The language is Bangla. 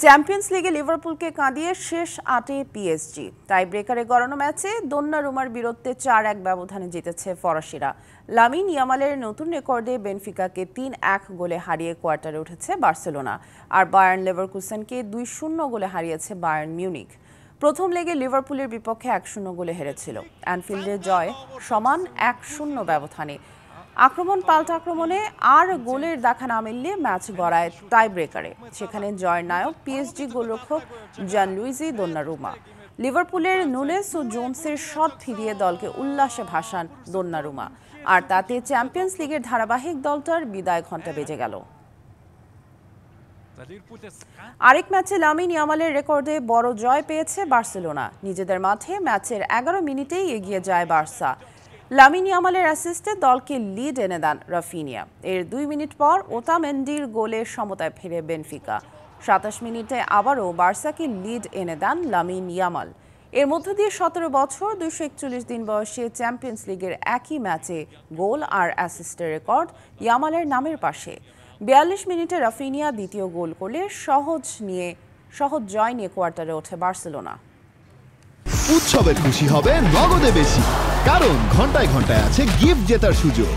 চ্যাম্পিয়ন্স লিগে লিভারপুলকে কাঁদিয়ে শেষ ৮-এ পিএসজি। টাই ব্রেকারে গড়ানো ম্যাচে দোন্নারুমার বিরুদ্ধে ৪-১ ব্যবধানে জিতেছে ফরাসিরা। লামিন ইয়ামালের নতুন রেকর্ডে বেনফিকাকে ৩-১ গোলে হারিয়ে কোয়ার্টারে উঠেছে বার্সেলোনা। আর বায়ার্ন লেভারকুসেনকে ২-০ গোলে হারিয়েছে বায়ার্ন মিউনিখ। প্রথম লেগে লিভারপুলের বিপক্ষে ১-০ গোলে হেরেছিল। অ্যানফিল্ডে জয় সমান ১-০ ব্যবধানে। আক্রমণ পাল্টা আক্রমণে আর গোলের দেখা না মিললে ম্যাচ গড়ায় টাই ব্রেকারে। সেখানে জয়ের নায়ক পিএসজি গোলরক্ষক জানলুইজি দোন্নারুমা। লিভারপুলের নুনেস ও জোনসের শট ফিরিয়ে দলকে উল্লাসে ভাসান দোন্নারুমা। আর তাতে চ্যাম্পিয়ন্স লিগের ধারাবাহিক দলটার বিদায় ঘণ্টা বেজে গেল। আরেক ম্যাচে লামিন ইয়ামালের রেকর্ডে বড় জয় পেয়েছে বার্সেলোনা। নিজেদের মাঠে ম্যাচের ১১ মিনিটেই এগিয়ে যায় বার্সা। লামিন ইয়ামালের অ্যাসিস্টে দলকে লিড এনে দেন রাফিনিয়া। এর ২ মিনিট পর ওতামেন্ডির গোলে সমতায় ফিরে বেনফিকা। ২৭ মিনিটে আবারও বার্সাকে লিড এনে দেন লামিন ইয়ামাল। এর মধ্য দিয়ে ১৭ বছর ২৪১ দিন বয়সে চ্যাম্পিয়ন্স লিগের একই ম্যাচে গোল আর অ্যাসিস্টের রেকর্ড ইয়ামালের নামের পাশে। ৪২ মিনিটে রাফিনিয়া দ্বিতীয় গোল করলে সহজ জয় নিয়ে কোয়ার্টারে ওঠে বার্সেলোনা। উৎসবে খুশি হবে নগদে বেশি, কারণ ঘন্টায় ঘন্টায় আছে গিফট জেতার সুযোগ।